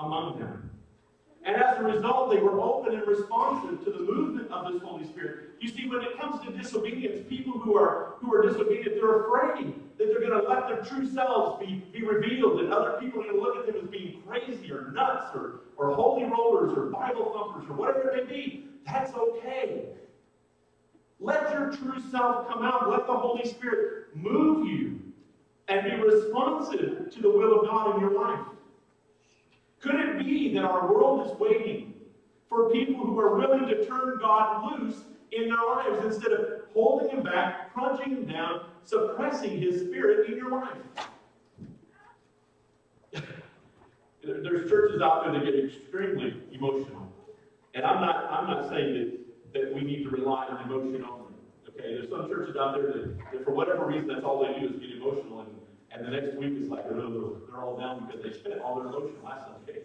among them. And as a result, they were open and responsive to the movement of this Holy Spirit. You see, when it comes to disobedience, people who are disobedient, they're afraid that they're going to let their true selves be revealed, and other people are going to look at them as being crazy or nuts or holy rollers or Bible thumpers or whatever it may be. That's okay. Let your true self come out. Let the Holy Spirit move you and be responsive to the will of God in your life. Could it be that our world is waiting for people who are willing to turn God loose in their lives instead of holding him back, crunching him down, suppressing his Spirit in your life? There's churches out there that get extremely emotional. And I'm not saying that we need to rely on emotion only. Okay, there's some churches out there that for whatever reason, that's all they do is get emotional, and the next week is like, oh, they're all down because they spent all their emotion last Sunday.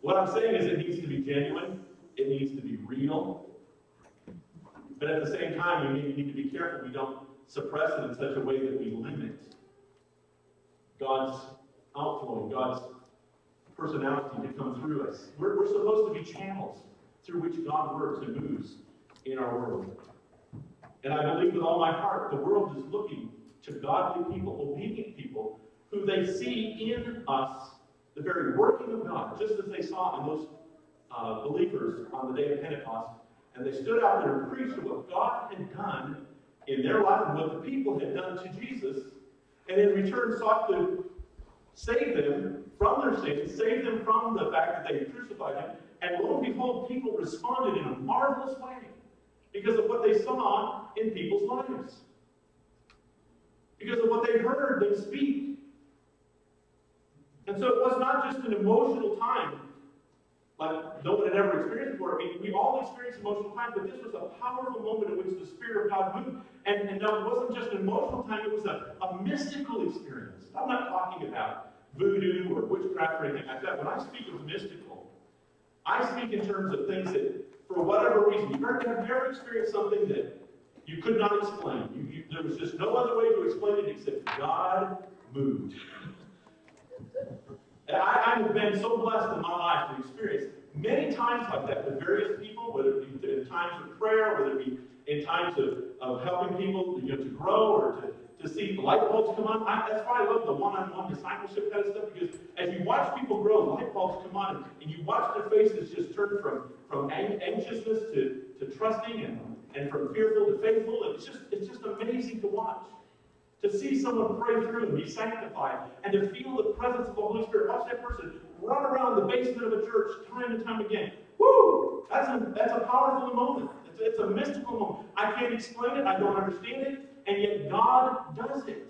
What I'm saying is it needs to be genuine, it needs to be real, but at the same time, we need to be careful we don't suppress it in such a way that we limit God's outflowing, God's personality to come through us. We're supposed to be channels through which God works and moves in our world. And I believe with all my heart, the world is looking to godly people, obedient people, who they see in us the very working of God, just as they saw in those believers on the day of Pentecost. And they stood out there and preached what God had done in their life and what the people had done to Jesus, and in return sought to save them from their sins, save them from the fact that they had crucified him. And lo and behold, people responded in a marvelous way because of what they saw in people's lives. Because of what they heard them speak. And so it was not just an emotional time, like no one had ever experienced before. I mean, we all experience emotional time, but this was a powerful moment in which the Spirit of God moved. And no, it wasn't just an emotional time, it was a mystical experience. I'm not talking about voodoo or witchcraft or anything like that. When I speak of mystical, I speak in terms of things that, for whatever reason, have you ever experienced something that you could not explain? There was just no other way to explain it except God moved. I have been so blessed in my life to experience many times like that with various people, whether it be in times of prayer, whether it be in times of helping people to grow or to see light bulbs come on. That's why I love the one-on-one discipleship kind of stuff, because as you watch people grow, light bulbs come on, and you watch their faces just turn from anxiousness to trusting and from fearful to faithful. It's just amazing to watch. To see someone pray through and be sanctified, and to feel the presence of the Holy Spirit. Watch that person run around the basement of a church time and time again. Woo! That's a powerful moment. It's a mystical moment. I can't explain it. I don't understand it. And yet God does it.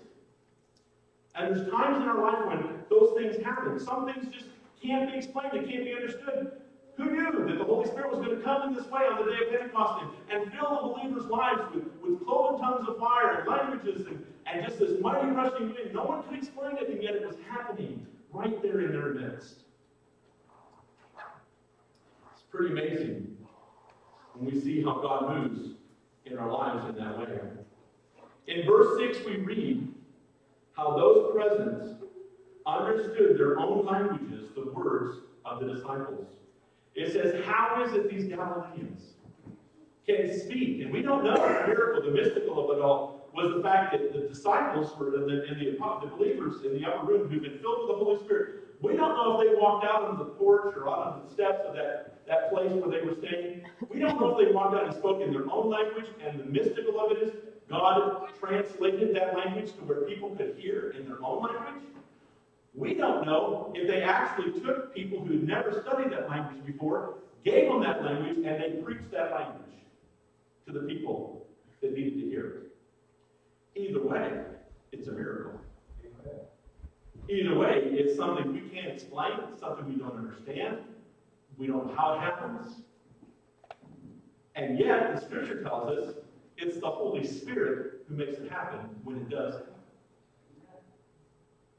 And there's times in our life when those things happen. Some things just can't be explained. They can't be understood. Who knew that the Holy Spirit was going to come in this way on the day of Pentecost and fill the believers' lives with cloven tongues of fire and languages and just this mighty rushing wind? No one could explain it, and yet it was happening right there in their midst. It's pretty amazing when we see how God moves in our lives in that way. In verse 6, we read how those present understood their own languages, the words of the disciples. It says, how is it these Galileans can speak? And we don't know the miracle, the mystical of it all, was the fact that the disciples were the believers in the upper room who'd been filled with the Holy Spirit. We don't know if they walked out on the porch or out on the steps of that place where they were staying. We don't know if they walked out and spoke in their own language, and the mystical of it is God translated that language to where people could hear in their own language. We don't know if they actually took people who had never studied that language before, gave them that language, and they preached that language to the people that needed to hear it. Either way, it's a miracle. Either way, it's something we can't explain. It's something we don't understand. We don't know how it happens. And yet, the Scripture tells us it's the Holy Spirit who makes it happen when it does happen.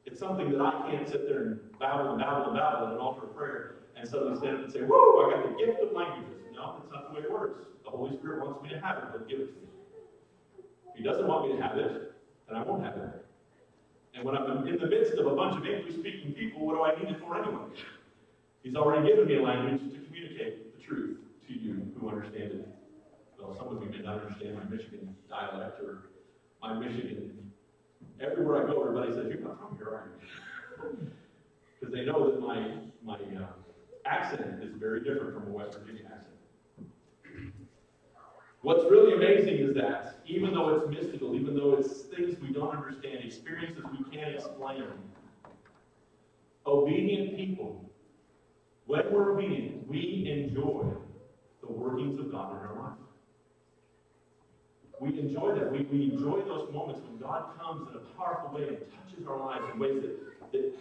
It's something that I can't sit there and babble and babble and babble at an altar of prayer and suddenly stand up and say, whoa, I got the gift of languages. No, that's not the way it works. The Holy Spirit wants me to have it, he'll give it to me. If he doesn't want me to have it, then I won't have it. And when I'm in the midst of a bunch of English-speaking people, what do I need it for anyway? He's already given me a language to communicate the truth to you who understand it. Well, some of you may not understand my Michigan dialect or my Michigan. Everywhere I go, everybody says, "You're not from here, are you?" Because they know that my accent is very different from a West Virginia accent. What's really amazing is that even though it's mystical, even though it's things we don't understand, experiences we can't explain, obedient people, when we're obedient, we enjoy the workings of God in our life. We enjoy that. We enjoy those moments when God comes in a powerful way and touches our lives in ways that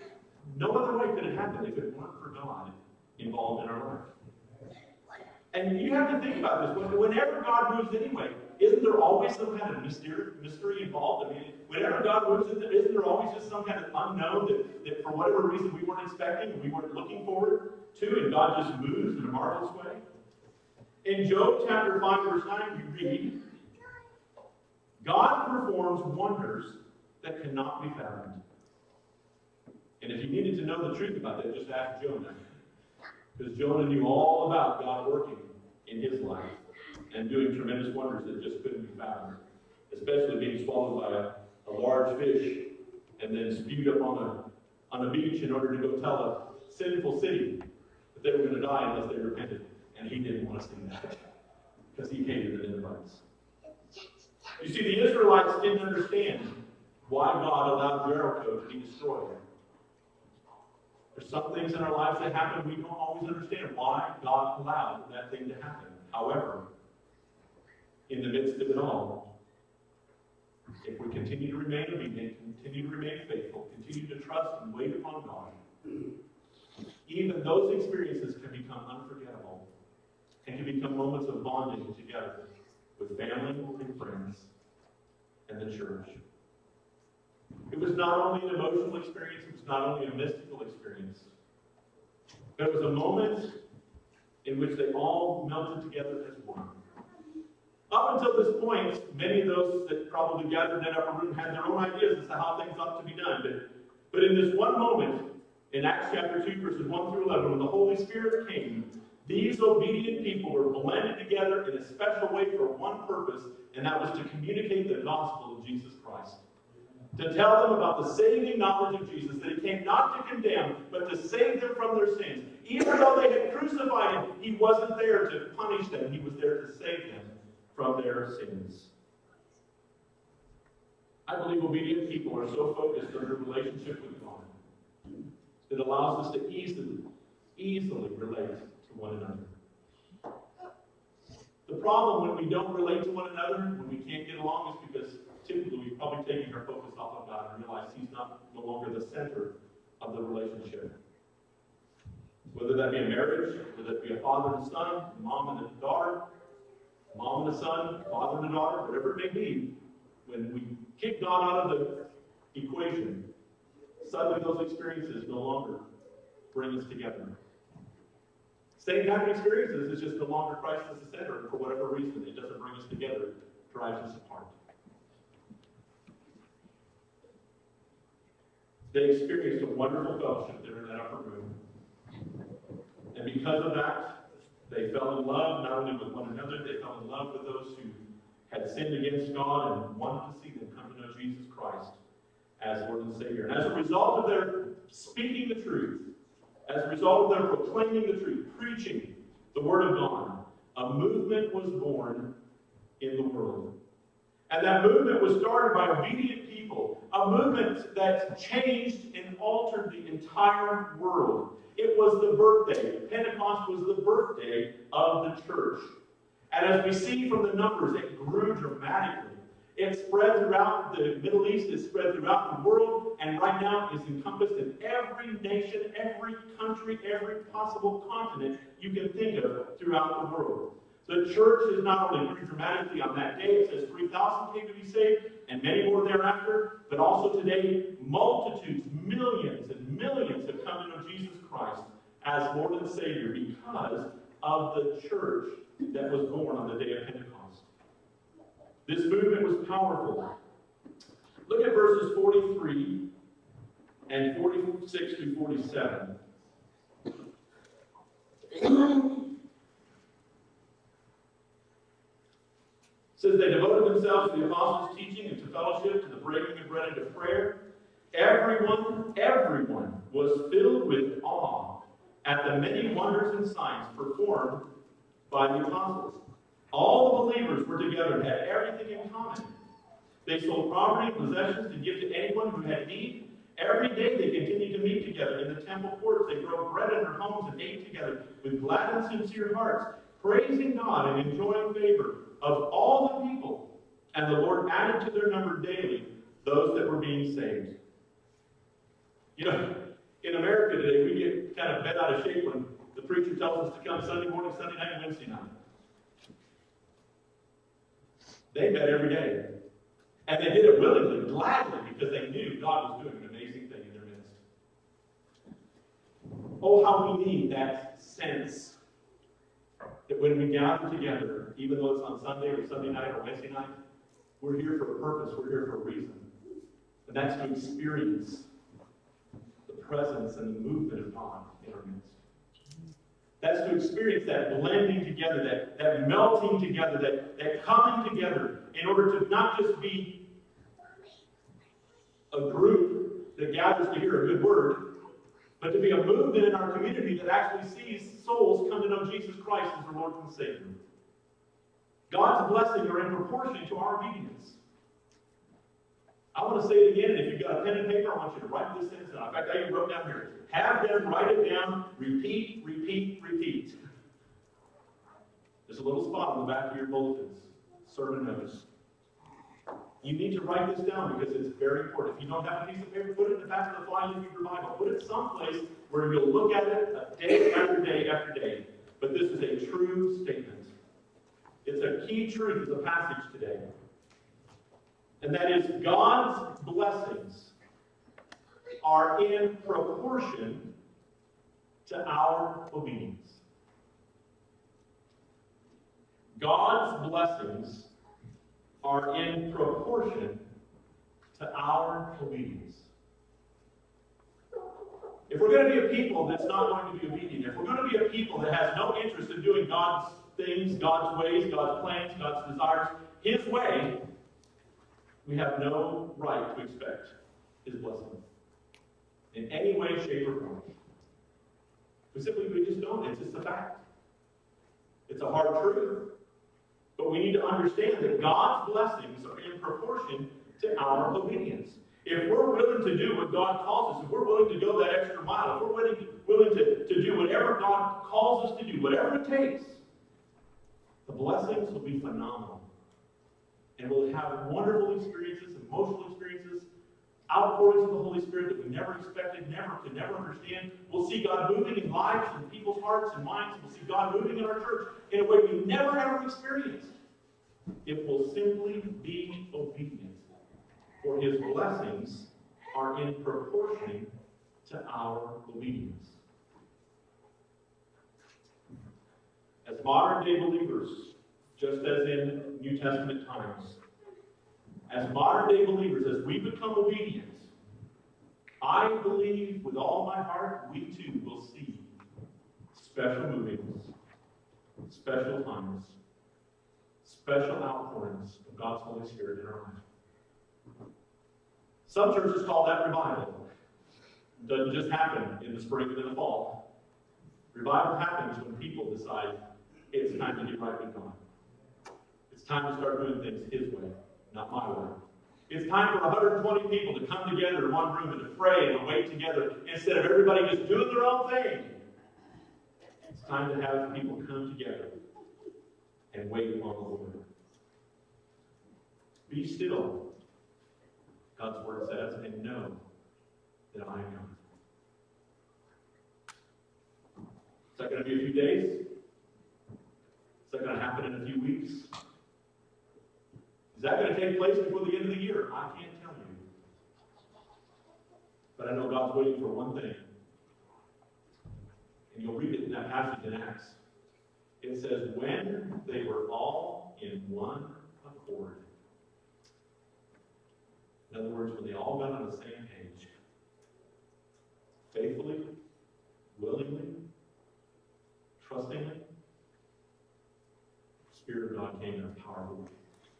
no other way could it happen if it weren't for God involved in our life. And you have to think about this. Whenever God moves anyway, isn't there always some kind of mystery involved? I mean, whenever God moves, isn't there always just some kind of unknown that for whatever reason we weren't expecting and we weren't looking forward to, and God just moves in a marvelous way? In Job chapter 5, verse 9, we read, God performs wonders that cannot be fathomed. And if you needed to know the truth about that, just ask Jonah. Because Jonah knew all about God working in his life and doing tremendous wonders that just couldn't be fathomed. Especially being swallowed by a large fish and then spewed up on a beach in order to go tell a sinful city that they were going to die unless they repented. And he didn't want to see that because he hated the Ninevites. You see, the Israelites didn't understand why God allowed Jericho to be destroyed. There's some things in our lives that happen we don't always understand why God allowed that thing to happen. However, in the midst of it all, if we continue to remain obedient, continue to remain faithful, continue to trust and wait upon God, even those experiences can become unforgettable and can become moments of bonding together with family and friends and the church. It was not only an emotional experience, it was not only a mystical experience, but it was a moment in which they all melted together as one. Up until this point, many of those that probably gathered in that upper room had their own ideas as to how things ought to be done. But in this one moment, in Acts chapter 2, verses 1 through 11, when the Holy Spirit came, these obedient people were blended together in a special way for one purpose, and that was to communicate the gospel of Jesus Christ. To tell them about the saving knowledge of Jesus, that he came not to condemn, but to save them from their sins. Even though they had crucified him, he wasn't there to punish them. He was there to save them from their sins. I believe obedient people are so focused on their relationship with God, it allows us to easily relate to one another. The problem when we don't relate to one another, when we can't get along, is because typically we've probably taken our focus off of God and realized he's no longer the center of the relationship. Whether that be a marriage, whether that be a father and son, a mom and a daughter, a mom and a son, a father and a daughter, whatever it may be, when we kick God out of the equation, suddenly those experiences no longer bring us together. Same kind of experiences, it's just no longer Christ as the center, and for whatever reason, it doesn't bring us together, it drives us apart. They experienced a wonderful fellowship there in that upper room. And because of that, they fell in love not only with one another, they fell in love with those who had sinned against God and wanted to see them come to know Jesus Christ as Lord and Savior. And as a result of their speaking the truth, as a result of their proclaiming the truth, preaching the Word of God, a movement was born in the world. And that movement was started by obedient people, a movement that changed and altered the entire world. It was the birthday. Pentecost was the birthday of the church. And as we see from the numbers, it grew dramatically. It spread throughout the Middle East, it spread throughout the world, and right now is encompassed in every nation, every country, every possible continent you can think of throughout the world. The church has not only grew dramatically on that day, it says 3,000 came to be saved, and many more thereafter, but also today, multitudes, millions and millions have come to know Jesus Christ as Lord and Savior because of the church that was born on the day of Pentecost. This movement was powerful. Look at verses 43 and 46 through 47. Says they devoted themselves to the apostles' teaching and to fellowship, to the breaking of bread and to prayer. Everyone was filled with awe at the many wonders and signs performed by the apostles. All the believers were together and had everything in common. They sold property and possessions to give to anyone who had need. Every day they continued to meet together in the temple courts. They broke bread in their homes and ate together with glad and sincere hearts, praising God and enjoying favor of all the people. And the Lord added to their number daily those that were being saved. You know, in America today, we get kind of bent out of shape when the preacher tells us to come Sunday morning, Sunday night, and Wednesday night. They met every day. And they did it willingly, gladly, because they knew God was doing an amazing thing in their midst. Oh, how we need that sense that when we gather together, even though it's on Sunday or Sunday night or Wednesday night, we're here for a purpose, we're here for a reason. And that's to experience the presence and the movement of God in our midst. That's to experience that blending together, that melting together, that coming together in order to not just be a group that gathers to hear a good word, but to be a movement in our community that actually sees souls come to know Jesus Christ as their Lord and Savior. God's blessings are in proportion to our obedience. I want to say it again, and if you've got a pen and paper, I want you to write this sentence down. In fact, I even wrote down here. Have them write it down, repeat, repeat, repeat. There's a little spot on the back of your bulletins, sermon notes. You need to write this down because it's very important. If you don't have a piece of paper, put it in the back of the fly leaf of your Bible. Put it someplace where you'll look at it day after day after day. But this is a true statement. It's a key truth of the passage today. And that is God's blessings are in proportion to our obedience. God's blessings are in proportion to our obedience. If we're going to be a people that's not going to be obedient, if we're going to be a people that has no interest in doing God's things, God's ways, God's plans, God's desires, His way, we have no right to expect His blessing in any way, shape, or form. We just don't. It's just a fact. It's a hard truth. But we need to understand that God's blessings are in proportion to our obedience. If we're willing to do what God calls us, if we're willing to go that extra mile, if we're willing to do whatever God calls us to do, whatever it takes, the blessings will be phenomenal. And we'll have wonderful experiences, emotional experiences, outpourings of the Holy Spirit that we never expected, could never understand. We'll see God moving in lives and people's hearts and minds. We'll see God moving in our church in a way we never ever experienced. If we'll simply be obedient. For His blessings are in proportion to our obedience. As modern day believers, just as in New Testament times, as modern day believers, as we become obedient, I believe with all my heart we too will see special movings, special times, special outpourings of God's Holy Spirit in our life. Some churches call that revival. It doesn't just happen in the spring and in the fall. Revival happens when people decide it's time to get right with God. It's time to start doing things His way, not my way. It's time for 120 people to come together in one room and to pray and to wait together instead of everybody just doing their own thing. It's time to have people come together and wait on the Lord. Be still, God's Word says, and know that I am God. Is that going to be a few days? Is that going to happen in a few weeks? Is that going to take place before the end of the year? I can't tell you. But I know God's waiting for one thing. And you'll read it in that passage in Acts. It says, when they were all in one accord. In other words, when they all got on the same page. Faithfully, willingly, trustingly, the Spirit of God came in a powerful way.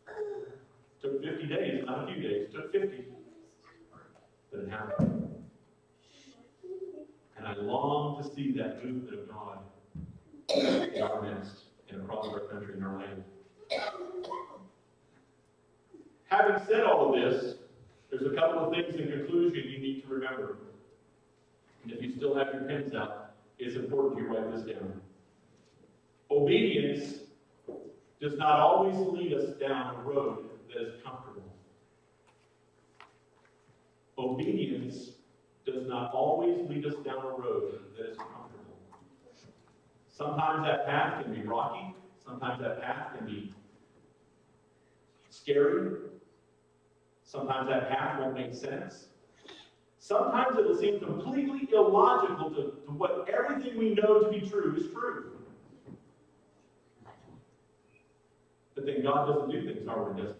It took 50 days, not a few days. It took 50. But it happened. And I long to see that movement of God in our midst and across our country and our land. Having said all of this, there's a couple of things in conclusion you need to remember. And if you still have your pens out, it's important you write this down. Obedience does not always lead us down a road that is comfortable. Obedience does not always lead us down a road that is comfortable. Sometimes that path can be rocky. Sometimes that path can be scary. Sometimes that path won't make sense. Sometimes it will seem completely illogical to what everything we know to be true is true. But then God doesn't do things our way, does He?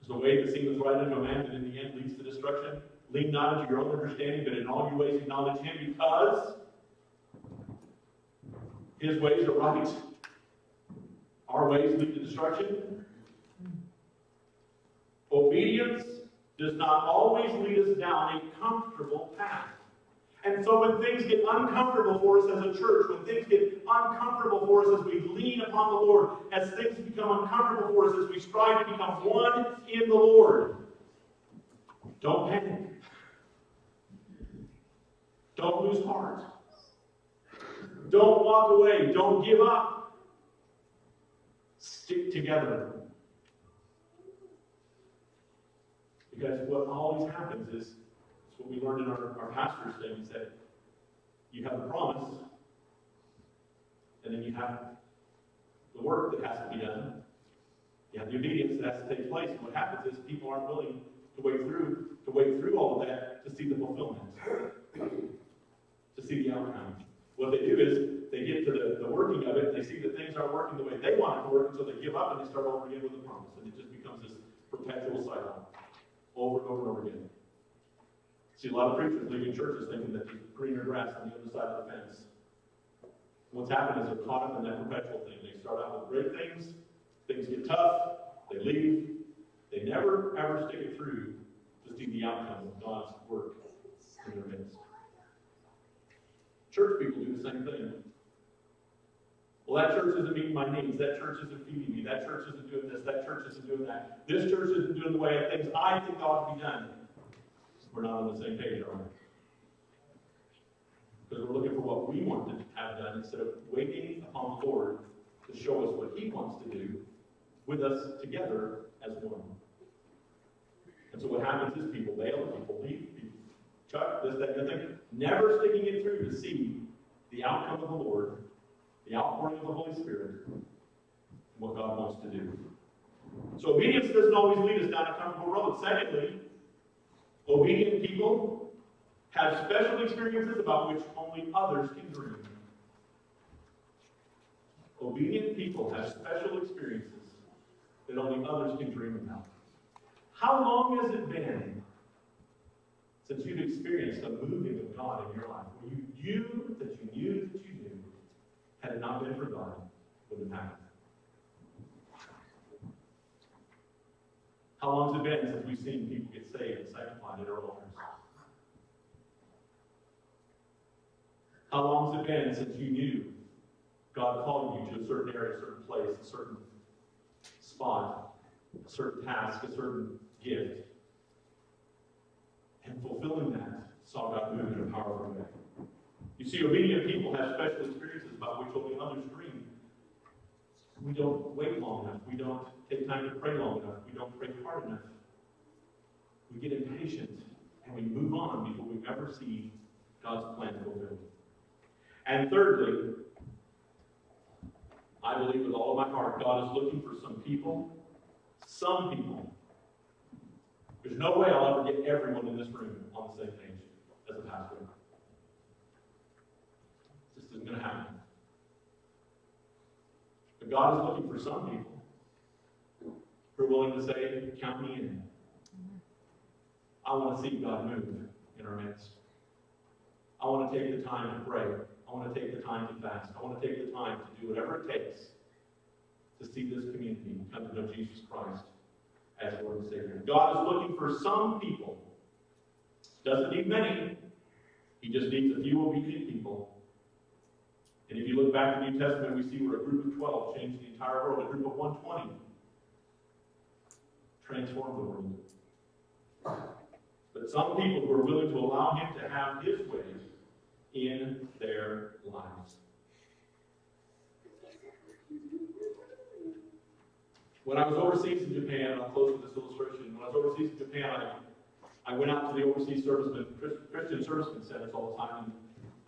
There's a way that seemeth right unto a man, but in the end leads to destruction. Lean not into your own understanding, but in all your ways acknowledge Him, because His ways are right. Our ways lead to destruction. Obedience does not always lead us down a comfortable path. And so when things get uncomfortable for us as a church, when things get uncomfortable for us as we lean upon the Lord, as things become uncomfortable for us as we strive to become one in the Lord, don't panic. Don't lose heart. Don't walk away. Don't give up. Stick together. Because what always happens is, it's what we learned in our pastor's thing, is that you have the promise, and then you have the work that has to be done. You have the obedience that has to take place. And what happens is people aren't willing to wait through all of that to see the fulfillment, to see the outcome. What they do is they get to the working of it, and they see that things aren't working the way they want it to work, and so they give up and they start over again with the promise. And it just becomes this perpetual cycle. Over and over and over again. See a lot of preachers leaving churches thinking that there's greener grass on the other side of the fence. What's happened is they're caught up in that perpetual thing. They start out with great things get tough, they leave. They never ever stick it through to see the outcome of God's work in their midst. Church people do the same thing. Well, that church isn't meeting my needs. That church isn't feeding me. That church isn't doing this. That church isn't doing that. This church isn't doing the way things I think ought to be done. We're not on the same page, are we? Because we're looking for what we want to have done instead of waiting upon the Lord to show us what He wants to do with us together as one. And so what happens is people bail, people leave, people chuck this, that, and the thing. Never sticking it through to see the outcome of the Lord, the outpouring of the Holy Spirit, and what God wants to do. So obedience doesn't always lead us down a comfortable road. Secondly, obedient people have special experiences about which only others can dream. Obedient people have special experiences that only others can dream about. How long has it been since you've experienced a moving of God in your life, where you knew that you knew that you knew, had it not been for God, would have happened? How long has it been since we've seen people get saved and sanctified at our altars? How long has it been since you knew God called you to a certain area, a certain place, a certain spot, a certain task, a certain gift? And fulfilling that, saw God move in a powerful way. You see, obedient people have special experiences about which only others dream. We don't wait long enough. We don't take time to pray long enough. We don't pray hard enough. We get impatient and we move on before we ever see God's plan fulfilled. And thirdly, I believe with all of my heart, God is looking for some people. There's no way I'll ever get everyone in this room on the same page as a pastor. It just isn't going to happen. But God is looking for some people who are willing to say, count me in. I want to see God move in our midst. I I want to take the time to pray. I want to take the time to fast. I want to take the time to do whatever it takes to see this community come to know Jesus Christ as Lord and Savior. God is looking for some people. Doesn't need many. He just needs a few obedient people. And if you look back in the New Testament, we see where a group of 12 changed the entire world. A group of 120 transformed the world. But some people who are willing to allow him to have his way in their lives. When I was overseas in Japan, and I'll close with this illustration. When I was overseas in Japan, I went out to the overseas Christian servicemen centers all the time. And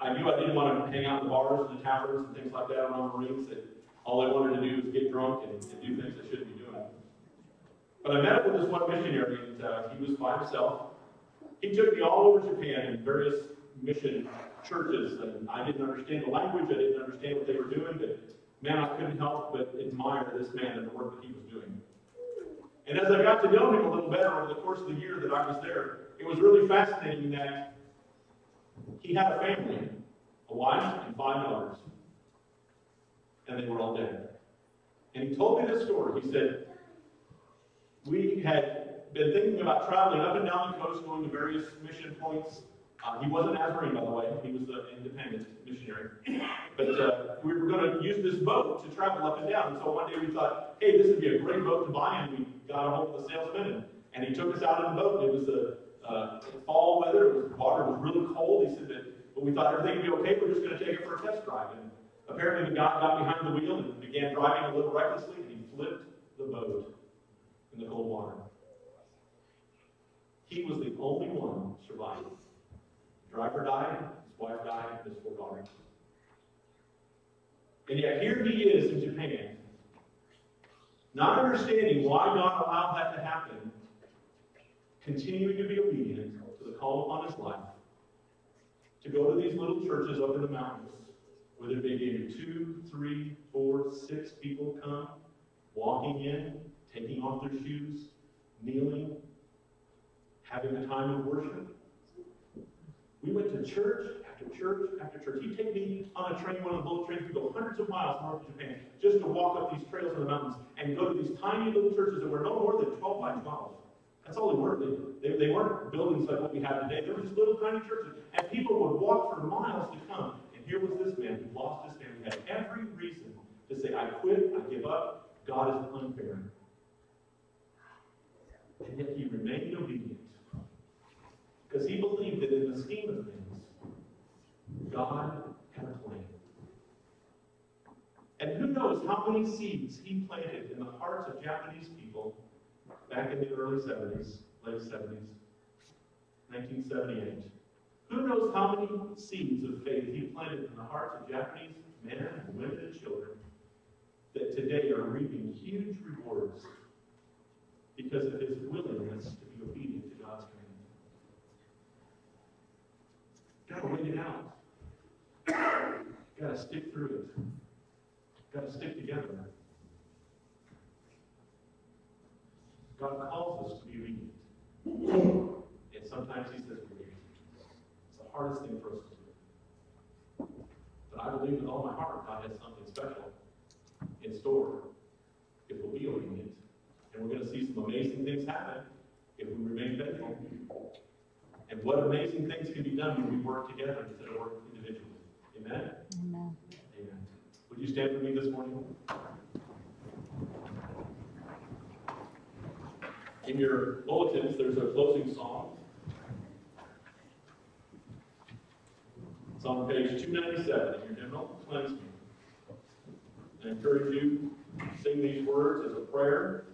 I knew I didn't want to hang out in the bars and the taverns and things like that around Marines. That all I wanted to do was get drunk and do things I shouldn't be doing. But I met up with this one missionary, and he was by himself. He took me all over Japan in various mission churches, and I didn't understand the language. I didn't understand what they were doing, but man, I couldn't help but admire this man and the work that he was doing. And as I got to know him a little better over the course of the year that I was there, it was really fascinating that he had a family, a wife and 5 daughters, and they were all dead. And he told me this story. He said, we had been thinking about traveling up and down the coast, going to various mission points. He wasn't Nazarene, by the way. He was an independent missionary. But we were going to use this boat to travel up and down. And so one day we thought, hey, this would be a great boat to buy. And we got a hold of the salesman, and he took us out in the boat. It was fall weather. Water was really cold. He said but we thought everything would be okay. We're just going to take it for a test drive. And apparently the guy got behind the wheel and began driving a little recklessly, and he flipped the boat in the cold water. He was the only one surviving. The driver died, his wife died, his 4 daughters. And yet here he is in Japan, not understanding why God allowed that to happen, continuing to be obedient to the call upon his life, to go to these little churches up in the mountains, where there may be 2, 3, 4, 6 people come, walking in, taking off their shoes, kneeling, having a time of worship. We went to church after church after church. He'd take me on a train, one of the bullet trains. We'd go hundreds of miles north of Japan just to walk up these trails in the mountains and go to these tiny little churches that were no more than 12 by 12. That's all they were. They weren't buildings like what we have today. They were just little tiny churches. And people would walk for miles to come. And here was this man who lost his family. He had every reason to say, I quit, I give up, God is unfair. And yet he remained obedient. Because he believed that in the scheme of things, God had a plan. And who knows how many seeds he planted in the hearts of Japanese people back in the early 70s, late 70s, 1978. Who knows how many seeds of faith he planted in the hearts of Japanese men and women and children that today are reaping huge rewards because of his willingness to be obedient to God's command. Got to wait it out. Got to stick through it. Got to stick together. God calls us to be obedient. And sometimes he says we're obedient. It's the hardest thing for us to do. But I believe with all my heart God has something special in store if we'll be obedient. And we're going to see some amazing things happen if we remain faithful. And what amazing things can be done when we work together instead of working individually. Amen? Amen. Amen. Would you stand for me this morning? In your bulletins, there's a closing song. It's on page 297 in your hymnal, Cleanse Me. I encourage you to sing these words as a prayer.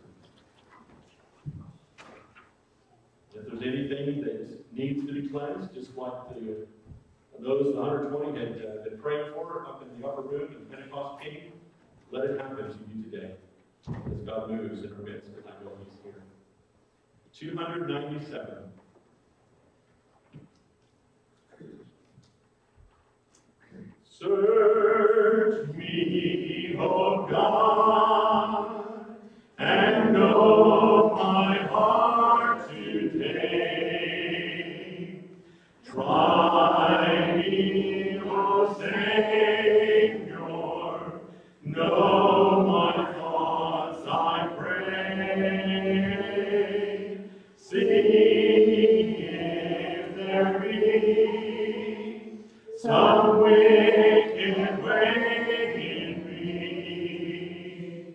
If there's anything that needs to be cleansed, just like those 120 had been praying for up in the upper room in Pentecost came, let it happen to you today as God moves in our midst, as I know he's here. 297. Search me, O God, and know my heart today. Try me Savior, know my thoughts, I pray. See if there be some wicked way in me.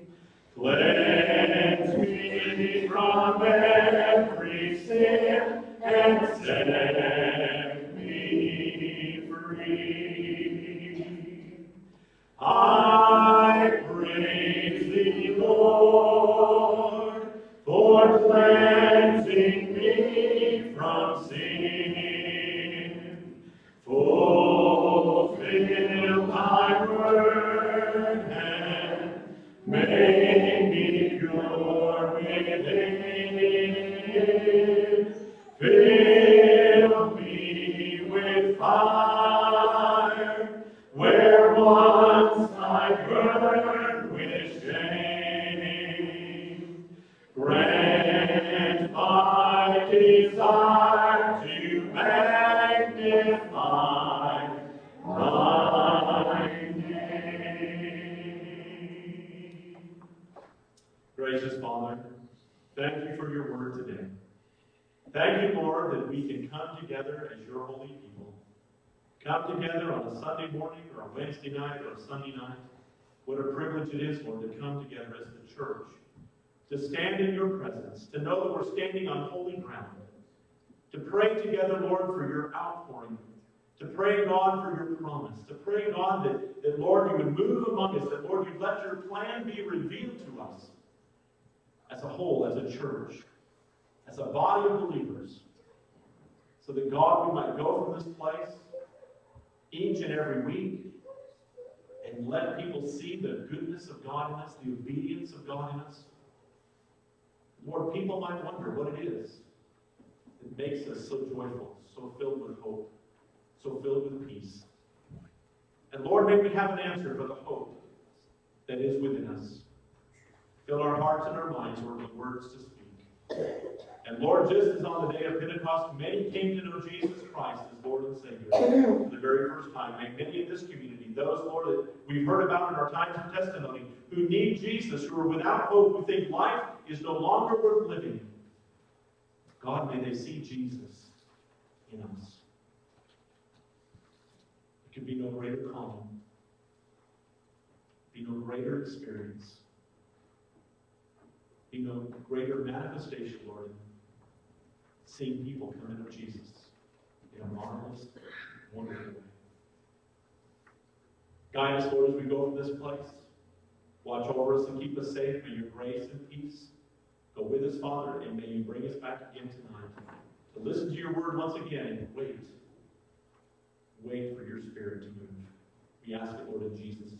Cleanse me from every sin and set me free. I praise thee, Lord, for cleansing me from sin. Fulfill thy word and make me pure within. Fill me with fire where once I burned with shame. Grant my desire to magnify thy name. Gracious Father, thank you for your word today. Thank you, Lord, that we can come together as your holy people. Come together on a Sunday morning or a Wednesday night or a Sunday night. What a privilege it is, Lord, to come together as the church, to stand in your presence, to know that we're standing on holy ground, to pray together, Lord, for your outpouring, to pray, God, for your promise, to pray, God, that Lord, you would move among us, that, Lord, you'd let your plan be revealed to us as a whole, as a church, as a body of believers, so that, God, we might go from this place each and every week and let people see the goodness of God in us, the obedience of God in us. Lord, people might wonder what it is that makes us so joyful, so filled with hope, so filled with peace. And Lord, may we have an answer for the hope that is within us. Fill our hearts and our minds, Lord, with words to speak. And Lord, just as on the day of Pentecost, many came to know Jesus Christ as Lord and Savior for the very first time. May many in this community, those, Lord, that we've heard about in our times of testimony, who need Jesus, who are without hope, who think life is no longer worth living, God, may they see Jesus in us. There can be no greater calm, be no greater experience, be no greater manifestation, Lord, seeing people come into Jesus in a marvelous, wonderful way. Guide us, Lord, as we go from this place. Watch over us and keep us safe. May your grace and peace go with us, Father, and may you bring us back again tonight to listen to your word once again and wait. Wait for your Spirit to move. We ask it, Lord, in Jesus' name.